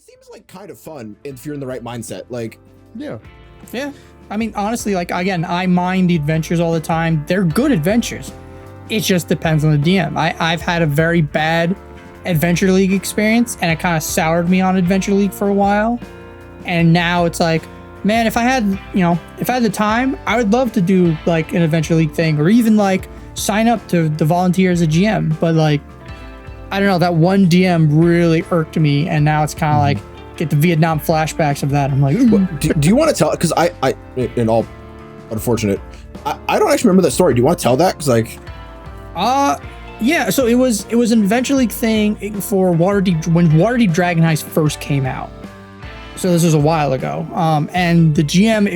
it seems like kind of fun if you're in the right mindset. Like, Yeah. Yeah. I mean, honestly, like, again, I mind the adventures all the time. They're good adventures. It just depends on the DM. I've had a very bad Adventure League experience, and it kind of soured me on Adventure League for a while. And now it's like, man, if I had the time, I would love to do like an Adventure League thing, or even like sign up to volunteer as a GM. But like, I don't know, that one DM really irked me, and now it's kind of like get the Vietnam flashbacks of that. I'm like, do you want to tell? Because I, in all unfortunate, I don't actually remember that story. Do you want to tell that? Because like, yeah. So it was an Adventure League thing for Waterdeep when Waterdeep Dragon Heist first came out. So this was a while ago. And the GM,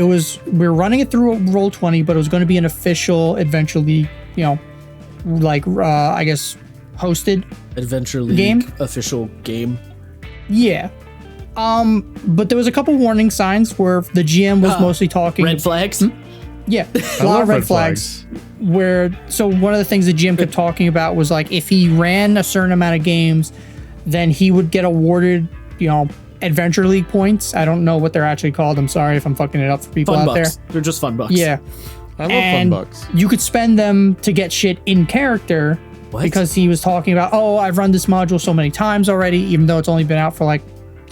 we were running it through Roll20, but it was going to be an official Adventure League, I guess hosted Adventure League game, official game. Yeah. But there was a couple warning signs where the GM was mostly talking red flags. Yeah, a lot of red flags. So one of the things the GM kept talking about was like, if he ran a certain amount of games, then he would get awarded, Adventure League points. I don't know what they're actually called. I'm sorry if I'm fucking it up for people Fun out bucks. there. They're just fun bucks. Yeah. I love And fun bucks. you could spend them to get shit in character. What? Because he was talking about, I've run this module so many times already, even though it's only been out for like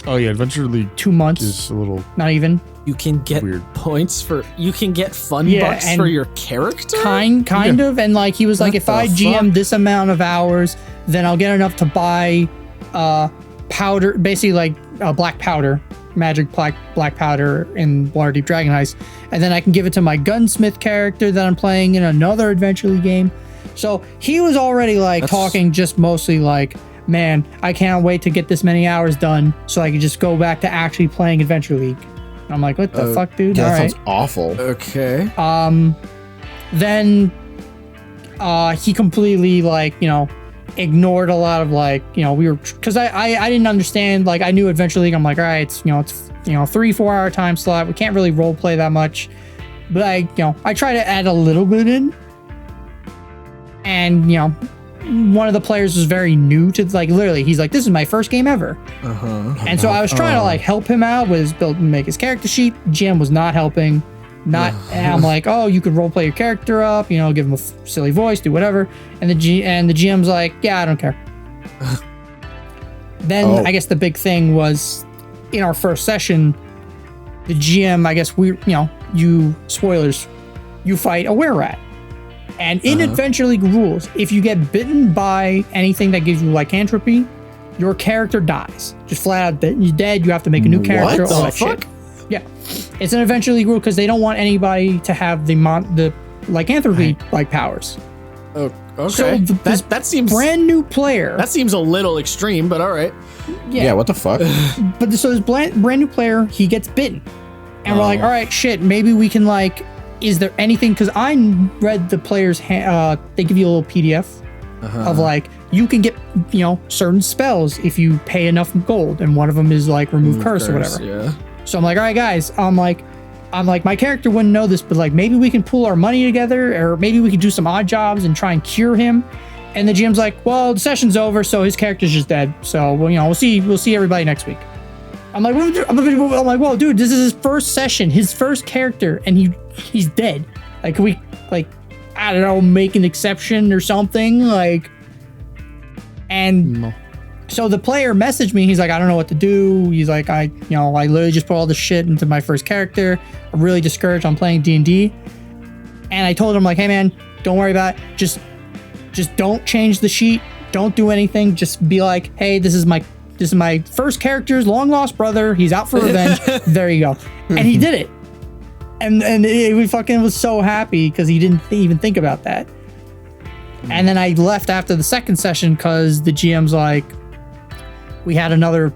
Oh yeah, Adventure League 2 months. is a little Not even. You can get weird. points for. You can get fun Yeah, bucks and for your character. Kind of. And like, he was like, What if I the GM fuck? this amount of hours, then I'll get enough to buy powder, basically like black powder, magic black powder in Waterdeep Dragon Heist. And then I can give it to my gunsmith character that I'm playing in another Adventure League game. So he was already like talking just mostly like, man, I can't wait to get this many hours done so I can just go back to actually playing Adventure League. I'm like, what the fuck, dude? yeah, All that right. sounds awful. Okay. Then he completely ignored a lot of we were, because I didn't understand, like, I knew Adventure League. I'm like, all right, it's 3-4 hour time slot. We can't really role play that much, but I try to add a little bit in. And one of the players was very new to, like, literally, he's like, this is my first game ever. And so I was trying to like help him out with his build and make his character sheet. GM was not helping. And I'm like, you could role play your character up, give him a silly voice, do whatever. And the GM's like, yeah, I don't care. Then I guess the big thing was in our first session, the GM, I guess spoilers, you fight a were-rat. And in Adventure League rules, if you get bitten by anything that gives you lycanthropy, your character dies. Just flat out, you're dead. You have to make a new character. What all the that shit. fuck? Yeah, it's an Adventure League rule because they don't want anybody to have the lycanthropy like powers. Oh, okay. So that seems brand new player. That seems a little extreme, but all right. Yeah, what the fuck? But so this brand new player, he gets bitten, and we're like, all right, shit, maybe we can like. Is there anything? Because I read the player's they give you a little PDF of like, you can get certain spells if you pay enough gold, and one of them is like remove curse or whatever. Yeah. So I'm like, all right, guys, I'm like, my character wouldn't know this, but like maybe we can pool our money together, or maybe we could do some odd jobs and try and cure him. And the GM's like, well, the session's over, so his character's just dead. So we'll see everybody next week. I'm like, whoa, dude, this is his first session, his first character, and he's dead. Like, can we, like, I don't know, make an exception or something? Like, and so the player messaged me. He's like, I don't know what to do. He's like, I literally just put all this shit into my first character. I'm really discouraged on playing D&D. And I told him, like, hey, man, don't worry about it. Just don't change the sheet. Don't do anything. Just be like, hey, this is my first character's long lost brother. He's out for revenge. There you go. And he did it. And we fucking was so happy because he didn't even think about that. And then I left after the second session because the GM's like, we had another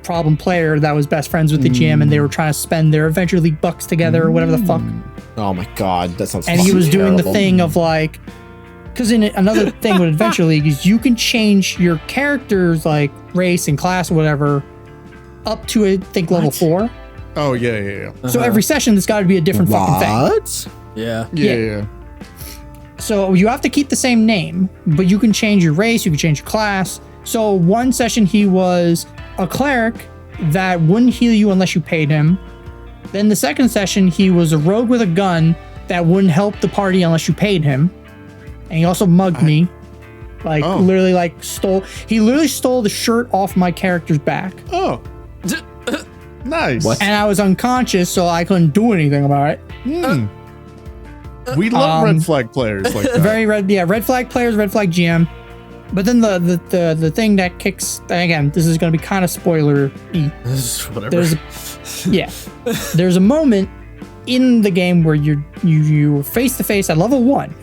problem player that was best friends with the GM, and they were trying to spend their Adventure League bucks together or whatever the fuck. Oh my god, that sounds. And he was doing terrible. the thing of like, because in another thing with Adventure League is you can change your character's like race and class or whatever up to I think level 4. Oh yeah. So every session there's got to be a different fucking thing. What? Yeah. Yeah. So you have to keep the same name, but you can change your race, you can change your class. So one session he was a cleric, that wouldn't heal you unless you paid him. Then the second session, he was a rogue with a gun that wouldn't help the party unless you paid him. And he also mugged me. Like, literally, like, he literally stole the shirt off my character's back. Oh. Nice. What? And I was unconscious, so I couldn't do anything about it. We love red flag players like that. Red flag players, red flag GM. But then the thing that kicks, again, this is going to be kind of spoiler-y. Whatever. There's a moment in the game where you're face to face at level 1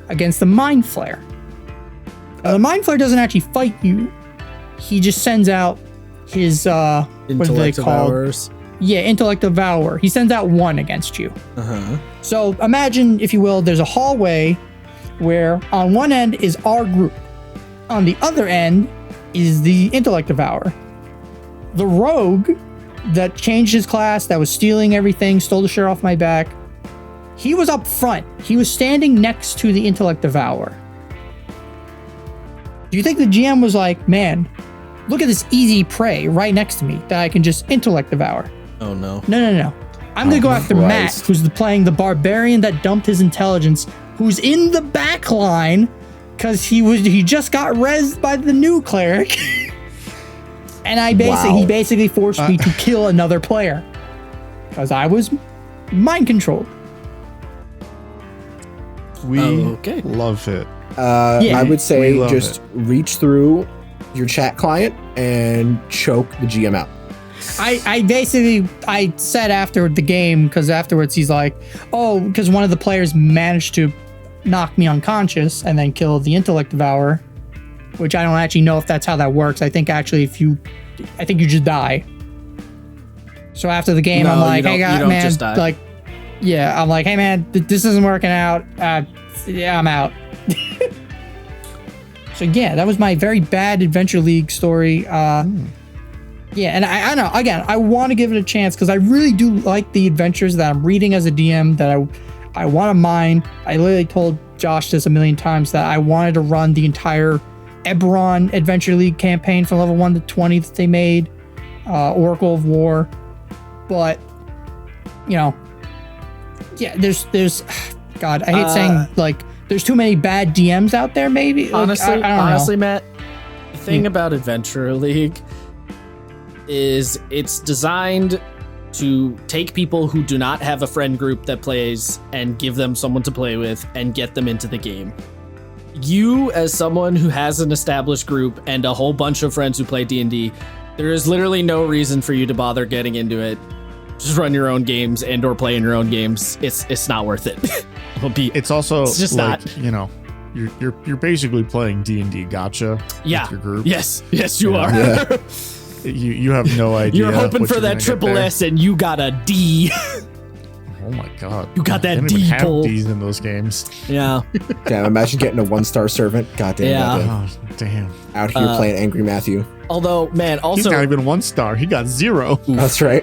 against the Mind Flayer. Now, the Mind Flayer doesn't actually fight you. He just sends out his what are they called? Hours. Yeah, Intellect Devourer. He sends out 1 against you. So imagine, if you will, there's a hallway where on one end is our group. On the other end is the Intellect Devourer. The rogue that changed his class, that was stealing everything, stole the shirt off my back, he was up front. He was standing next to the Intellect Devourer. Do you think the GM was like, man, look at this easy prey right next to me that I can just Intellect Devour? Oh, no. No. I'm going to go after Matt, who's playing the barbarian that dumped his intelligence, who's in the back line because he just got rezzed by the new cleric. And he basically forced me to kill another player because I was mind controlled. We okay. love it. I would say We love just reach through your chat client and choke the GM out. I said after the game, because afterwards he's like, oh, because one of the players managed to knock me unconscious and then kill the Intellect Devourer, which I don't actually know if that's how that works. I think actually you just die. So after the game, No, I'm like, you hey, don't man, just die. like, yeah, I'm like, hey, man, this isn't working out. Yeah, I'm out. So yeah, that was my very bad Adventure League story. Yeah, and I know, again, I want to give it a chance because I really do like the adventures that I'm reading as a DM that I want to mine. I literally told Josh this a million times that I wanted to run the entire Eberron Adventure League campaign from level 1 to 20 that they made, Oracle of War. But, you know, yeah, there's God, I hate saying, like, there's too many bad DMs out there, maybe? Like, Honestly, I don't know. Matt, the thing about Adventure League is it's designed to take people who do not have a friend group that plays and give them someone to play with and get them into the game. You, as someone who has an established group and a whole bunch of friends who play D&D, there is literally no reason for you to bother getting into it. Just run your own games and or play in your own games. It's not worth it. It's also it's just like, not. you know, you're basically playing D&D gotcha with your group. Yes, you are. Yeah. You have no idea. You're hoping what for you're that gonna get triple there. S and you got a D. Oh my god. You got that I don't D even have pull. D's in those games. Yeah. Damn, imagine getting a 1-star servant. Goddamn. Yeah. Goddamn. Oh damn. Out here playing Angry Matthew. Although, man, He's not also even 1 star. He got 0. That's right.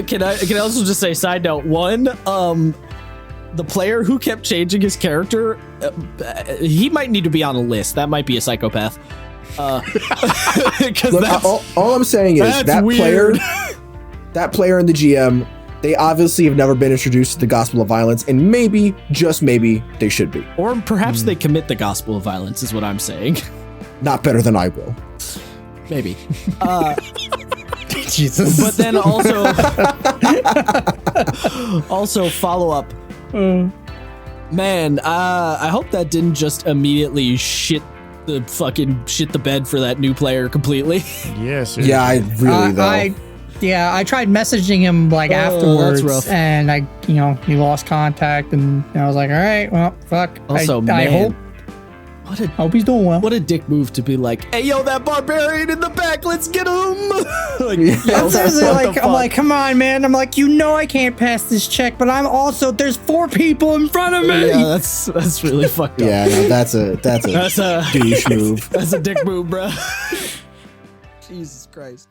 can I also just say side note one, the player who kept changing his character, he might need to be on a list. That might be a psychopath. Because Look, all I'm saying is that weird. player and the GM, they obviously have never been introduced to the gospel of violence, and maybe, just maybe, they should be. Or perhaps they commit the gospel of violence, is what I'm saying. Not better than I will. Maybe. Jesus. But then also follow up. Man, I hope that didn't just immediately shit the bed for that new player completely. Yes. Yeah, I really though. I tried messaging him like afterwards, rough. and he lost contact, and I was like, all right, well, fuck. Also, I man, hope he's doing well. what a dick move to be like, hey, yo, that barbarian in the back, let's get him. Like, I'm seriously what like, the I'm fuck? like, come on, man. I'm like, I can't pass this check, but there's 4 people in front of me. Yeah, that's really fucked up. Yeah, no, that's a That's a douche move. That's a dick move, bro. Jesus Christ.